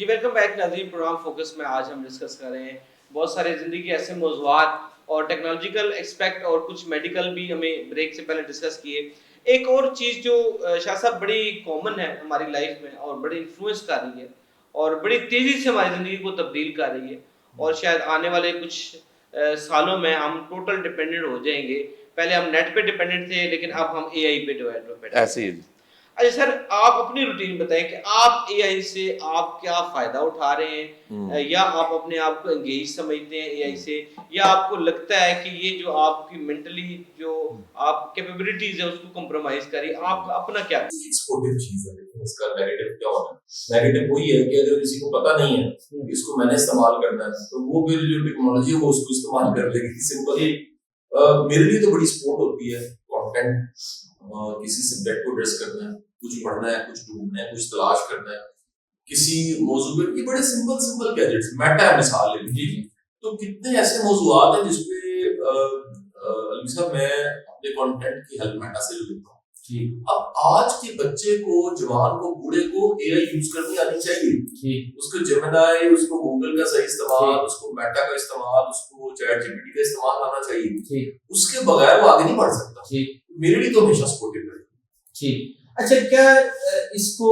جی welcome back ناظرین، programme focus میں آج ہم ڈسکس کر رہے ہیں بہت سارے زندگی کے ایسے موضوعات اور ٹیکنالوجیکل ایکسپیکٹ اور کچھ میڈیکل بھی ہمیں بریک سے پہلے ڈسکس کیے. ایک اور چیز جو شاہ صاحب بڑی کامن ہے ہماری لائف میں اور بڑی انفلوئنس کر رہی ہے اور بڑی تیزی سے ہماری زندگی کو تبدیل کر رہی ہے اور شاید آنے والے کچھ سالوں میں ہم ٹوٹل ڈپینڈنٹ ہو جائیں گے. پہلے ہم نیٹ پہ ڈپینڈنٹ تھے لیکن اب ہم اے آئی پہ ڈپینڈنٹ ایسے ہی. اچھا سر، آپ اپنی روٹین بتائیں کہ آپ اے آئی سے آپ کیا فائدہ اٹھا رہے ہیں یا آپ اپنے آپ کو انگیج سمجھتے ہیں اے آئی سے، یا آپ کو لگتا ہے کہ یہ جو آپ کی مینٹلی جو آپ کیپیبلٹیز ہیں اس کو کمپرومائز کری؟ آپ کا اپنا کیا ایکسپورٹڈ چیز ہے، لیکن اس کا نیگیٹو کیا ہوتا ہے؟ نیگیٹو وہی ہے کہ اگر کسی کو پتہ نہیں ہے اس کو میں نے استعمال کرنا ہے تو وہ پھر جو ٹیکنالوجی ہے وہ اس کو استعمال کر لے گی. سمپلی میرے لیے تو بڑی سپورٹ ہوتی ہے کانٹینٹ، کسی سبجیکٹ کو ایڈریس کرنا ہے، کچھ پڑھنا ہے، کچھ ڈھونڈنا ہے، کچھ تلاش کرنا ہے کسی موضوع پہ. یہ بڑے سمپل گیجٹس. میٹا مثال لے لیجیے تو کتنے ایسے موضوعات ہیں جس پہ علیم صاحب میں اپنے کانٹینٹ کی ہیلپ میٹا سے لیتا ہوں. اب آج کے بچے کو، جوان کو، بوڑھے کو اے آئی یوز کرنی آنی چاہیے. اس کو جیمنائی، اس کو گوگل کا صحیح استعمال، اس کو میٹا کا استعمال، اس کو چیٹ جی پی ٹی کا استعمال آنا چاہیے. اس کے بغیر وہ آگے نہیں بڑھ سکتا. میرے لیے تو ہمیشہ سپورٹیو ہے. ٹھیک. اچھا، کیا اس کو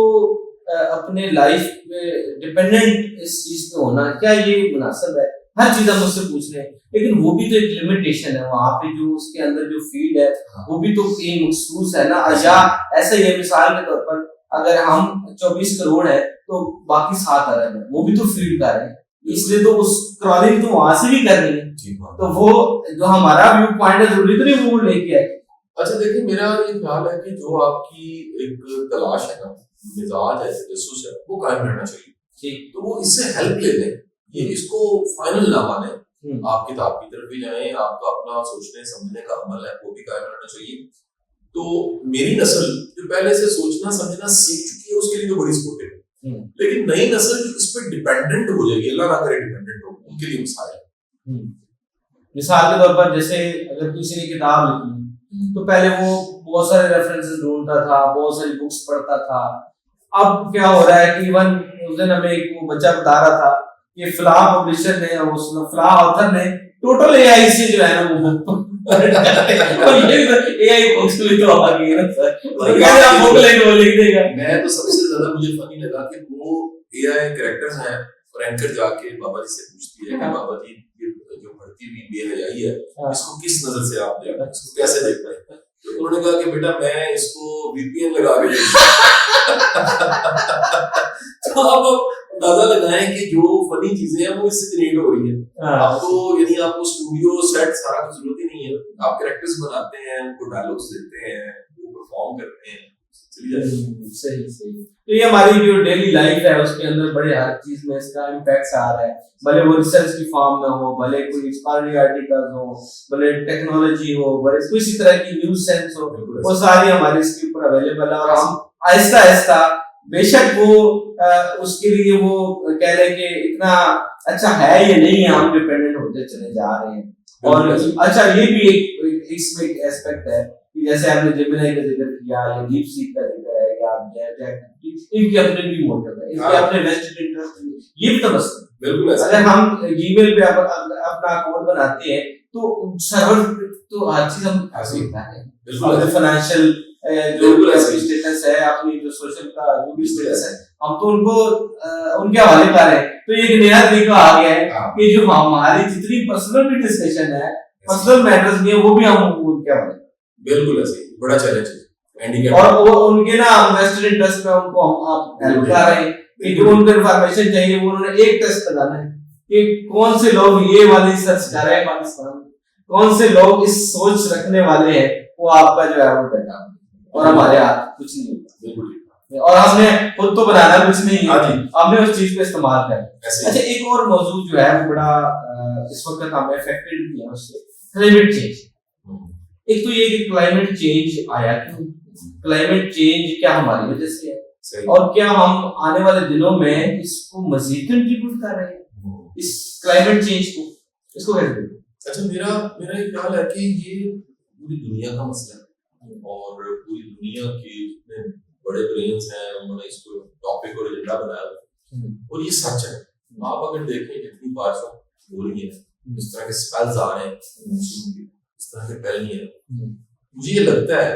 اپنے لائف میں ڈپینڈنٹ اس چیز پہ ہونا کیا یہ مناسب ہے؟ ہر چیز ہم اس سے پوچھ رہے ہیں لیکن وہ بھی تو ایک لمیٹیشن ہے وہاں پہ، جو اس کے اندر جو فیڈ ہے وہ بھی تو کہیں مخصوص ہے نا. یا ایسا ہی ہے مثال کے طور پر اگر ہم 24 کروڑ ہے تو باقی 7 ارب ہے، وہ بھی تو فیڈ کر رہے ہیں، اس لیے تو اس کرالنگ تو وہاں سے بھی کرنی ہے. تو وہ جو ہمارا ویو پوائنٹ ہے ضروری تو نہیں وہ لے کے آئے. اچھا دیکھیں، میرا یہ خیال ہے کہ جو آپ کی ایک تلاش ہے نا، مزاج ہے، تجسس ہے، وہ قائم رہنا چاہیے. تو وہ اس سے ہیلپ لے لیں، یہ اس کو فائنل نہ مانیں. آپ کتاب کی طرف بھی جائیں، آپ کا اپنا سوچنے سمجھنے کا عمل ہے وہ بھی قائم رہنا چاہیے. تو میری نسل جو پہلے سے سوچنا سمجھنا سیکھ چکی ہے اس کے لیے تو بڑی سپورٹ ہے. لیکن نئی نسل جو اس پہ ڈیپینڈنٹ ہو جائے گی، اللہ نہ کرے ڈیپینڈنٹ ہو، ان کے لیے مسائل ہے. مثال کے طور پر جیسے اگر کسی نے کتاب لکھی تو پہلے وہ بہت سارے ریفرنسز ڈھونڈتا تھا، بہت ساری بکس پڑھتا تھا. اب کیا ہو رہا ہے کہ ایون اس دن ہمیں ایک بچہ بتا رہا تھا کہ فلاں پبلشر نے اور فلاں آتھر نے ٹوٹل اے آئی سے جو ہے نا وہ بک اے آئی بکس میں تو آ گئی ہے نا سر. میں تو سب سے زیادہ مجھے فنی لگا کہ وہ اے آئی کریکٹرز ہیں اور اینکر جا کے بابا جی سے پوچھتی ہے کہ بابا جی جو بڑھتی ہوئی بے حیائی ہے اس کو کس نظر سے آپ دیکھ رہے ہیں، اس کو کیسے دیکھ رہے ہیں؟ تو انہوں نے کہا کہ بیٹا میں اس کو وی پی این لگا کے تو اب اندازہ لگائیں کہ جو فنی چیزیں ہیں وہ اس سے جنریٹ ہو رہی ہیں. اب تو یعنی آپ کو اسٹوڈیو سیٹ سارا کچھ ضرورت ہی نہیں ہے، آپ کریکٹرز بناتے ہیں، ان کو ڈائلاگس دیتے ہیں، وہ پرفارم کرتے ہیں. صحیح. تو یہ ہماری جو ڈیلی لائف ہے اس کے اندر بڑے ہر چیز میں اس کا امپیکٹ آ رہا ہے، بھلے وہ ریسرچ کی فارم میں ہو، بھلے کوئی اسکالرلی آرٹیکل ہو، بھلے ٹیکنالوجی ہو، بھلے کسی طرح کی نیوز سینس ہو، وہ ساری ہمارے اس کے اوپر اویلیبل ہے. اور ہم آہستہ آہستہ بے شک وہ اس کے لیے وہ کہہ لیں کہ اتنا اچھا ہے یا نہیں ہے، ہم ڈیپینڈنٹ ہوتے چلے جا رہے ہیں. اور اچھا یہ بھی ایک اس میں ایک ایسپیکٹ ہے کہ جیسے آپ نے جیمنائی کا ذکر کیا یا ڈیپ سیک کا ذکر ہے یا ان کے اپنے بھی موٹو ہے، ان کے اپنے ویسٹڈ انٹرسٹ، یہ بھی تو مسئلہ. اگر ہم جی میل پہ اپنا اکاؤنٹ بناتے ہیں تو سرور تو ہر چیز ہم دیکھتا ہے، اپنے فائنینشیل جو اسٹیٹس ہے، اپنی جو سوشل کا جو بھی اسٹیٹس ہے، ہم تو ان کو ان کے حوالے کر رہے ہیں. تو ایک نیا طریقہ آ گیا ہے کہ جو ہماری جتنی پرسنل بھی ڈسکشن ہے، پرسنل میٹرز بھی ہیں، وہ بھی ہم ان کے حوالے. بالکل ایسے بڑا چیلنج ہے. اور وہ ان کے نا ویسٹڈ انٹرسٹ میں ان کو ہم ہیلپ کر رہے ہیں کہ جو ان کو انفارمیشن چاہیے وہ انہوں نے ایک ٹیسٹ لگانا ہے کہ کون سے لوگ یہ والی سرچ کر رہے ہیں پاکستان میں، کون سے لوگ اس سوچ رکھنے والے ہیں، وہ آپ کا جو ہے وہ ڈیٹا، اور ہمارے ہاتھ کچھ نہیں ہوتا. اور ہم نے خود تو بنانا کچھ نہیں ہے، ہم نے اس چیز کو استعمال کرنا. اچھا، ایک اور موضوع جو ہے وہ بڑا اس وقت ہمیں افیکٹڈ بھی ہے، اس سے کلائمیٹ چینج. ایک تو یہ کہ کلائمیٹ چینج آیا کیوں، کلائمیٹ چینج کیا ہماری وجہ سے ہے، اور کیا ہم آنے والے دنوں میں اس کو مزید کنٹریبیوٹ کر رہے ہیں اس کلائمیٹ چینج کو، اس کو کیسے دیکھیں؟ اچھا، میرا یہ خیال ہے کہ یہ پوری دنیا کا مسئلہ ہے اور پوری دنیا کے جتنے بڑے برینز ہیں انہوں نے اس کو ٹاپک اور ایجنڈا بنایا. اور یہ سچ ہے. آپ اگر دیکھیں جتنی بارشیں ہو رہی ہیں, اس طرح کے اسپیلز آ رہے ہیں, اس طرح کے پہل نہیں ہے, مجھے یہ لگتا ہے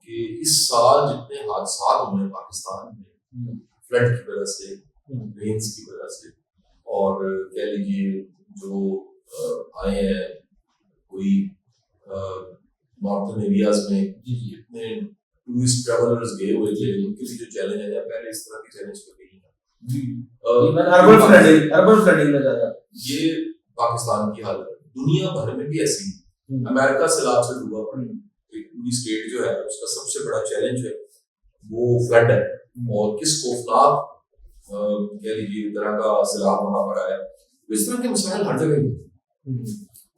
کہ اس سال جتنے حادثات ہوئے ہیں پاکستان میں فلڈ کی وجہ سے, رینز کی وجہ سے, اور کہہ لیجیے جو آئے ہیں کوئی نارتھن ایریاز میں جتنے ٹورسٹ ٹریولرز گئے ہوئے تھے, ان کے بھی جو چیلنج ہے, پہلے اس طرح کے چیلنج کبھی نہیں ہے. یہ پاکستان کی حالت ہے, دنیا بھر میں بھی ایسی ہے. امریکہ سیلاب سے ڈوبا پڑا, پوری اسٹیٹ جو ہے اس کا سب سے بڑا چیلنج جو ہے وہ فلڈ ہے, اور کس خوفناک کہہ لیجیے طرح کا سیلاب وہاں پر آیا. اس طرح کے مسائل ہر جگہ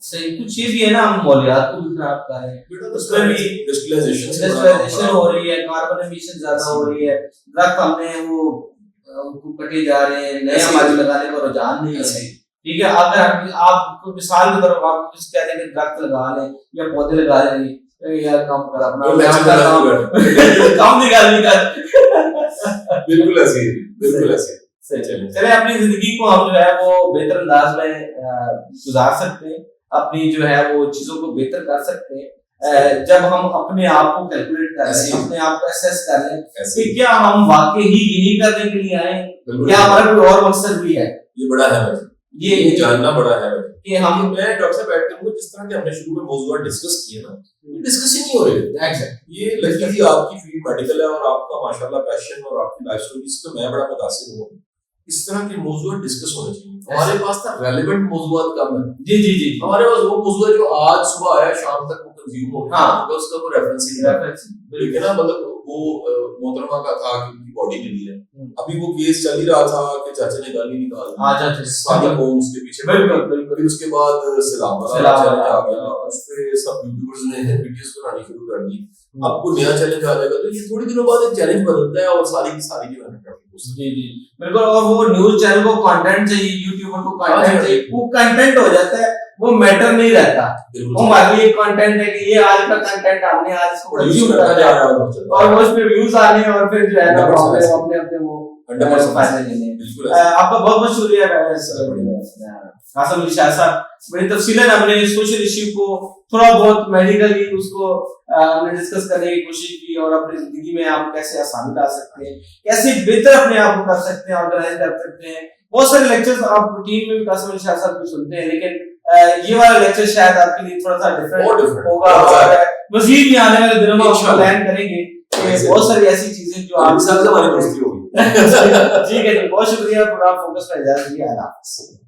صحیح. کچھ یہ بھی ہے نا, ہم ماحولیات کو بھی خراب کر رہے ہیں, اس میں بھی انڈسٹریلائزیشن ہو رہی ہے, کاربن ایمیشن زیادہ ہو رہی ہے, درخت ہم نے وہ کٹے جا رہے ہیں, نئے ہمارے لگانے کا رجحان نہیں ہے. ٹھیک ہے, اگر آپ مثال کی طرف آپ کچھ کہہ رہے ہیں کہ درخت لگا لیں یا پودے لگا لیں, یار کام کر اپنا کام نکالنے کا. بالکل ایسے بالکل ایسے. چلے اپنی زندگی کو ہم جو ہے وہ بہتر انداز میں گزار سکتے ہیں, اپنی جو ہے وہ چیزوں کو بہتر کر سکتے ہیں جب ہم اپنے آپ کو کیلکولیٹ کر لیں, اپنے آپ کو اسیس کر لیں کہ کیا ہم واقعی یہی کرنے کے لیے آئے ہیں یا ہمارا کوئی اور مقصد بھی ہے. یہ بڑا ہے, یہ جاننا بڑا ہے کہ ہم, میں ڈاکٹر صاحب ایڈ کروں گا جس طرح کہ ہم نے شروع میں موضوعات ڈسکس کیے نا, ڈسکس ہی نہیں ہو رہے. یہ لگی تھی آپ کی فیلڈ میڈیکل ہے اور آپ کا ماشاءاللہ پیشن اور آپ کی لائف اسٹوری سے میں بڑا متاثر ہوں. اس طرح کے موضوعات ڈسکس ہونے چاہیے. ہمارے پاس نا ریلیونٹ موضوعات کم ہے. جی جی جی, ہمارے پاس وہ موضوع ہے جو آج صبح آیا شام تک وہ کنزیوم ہو گیا, اس کا کوئی ریفرنس ہی نہیں ہے. لیکن نا مطلب وہ محترمہ کا تھا کہ ان کی باڈی ملی ہے, ابھی وہ کیس چل ہی رہا تھا کہ چاچا نے گالی نکال صادق ہومز کے پیچھے, پھر اس کے بعد سیلاب چیلنج آ گیا, اس پہ سب یوٹیوبرز نے ویڈیوز بنانی شروع کر دی. اب کو نیا چیلنج آ جائے گا تو یہ تھوڑی دنوں بعد ایک چیلنج بدلتا ہے اور ساری کی ساری کی محنت کرتی ہے. جی جی بالکل. اور وہ نیوز چینل کو کنٹینٹ چاہیے, یوٹیوبر کو کنٹینٹ چاہیے, وہ کنٹینٹ ہو جاتا ہے, وہ میٹر نہیں رہتا. وہ ہمارے لیے کنٹینٹ ہے کہ یہ آج کا کنٹینٹ ہم نے آج اس کو کنزیوم کرنا جا رہا ہے اور وہ اس پہ ویوز آنے اور پھر جو ہے نا اپنے اپنے وہ فائدے لینے. آپ کا بہت بہت شکریہ قاسم علی شاہ صاحب. بڑی تفصیلاً ہم نے سوشل ایشو کو تھوڑا بہت میڈیکلی اس کو ہم نے ڈسکس کرنے کی کوشش کی, اور اپنی زندگی میں آپ کیسے آسانی لا سکتے ہیں, کیسے بہتر اپنے آپ کو کر سکتے ہیں, آرگنائز کر سکتے ہیں. بہت سارے لیکچرز آپ روٹین میں بھی قاسم علی شاہ صاحب کو سنتے ہیں, لیکن یہ والا لیکچر شاید آپ کے لیے تھوڑا سا ڈفرینٹ ہوگا, اور مزید بھی آنے والے دنوں میں ہم پلان کریں گے کہ بہت ساری ایسی چیزیں جو آپ ہماری دوستی ہوگی. ٹھیک ہے جی, بہت شکریہ. پروگرام فوکس میں اجازت دیا. اللہ حافظ.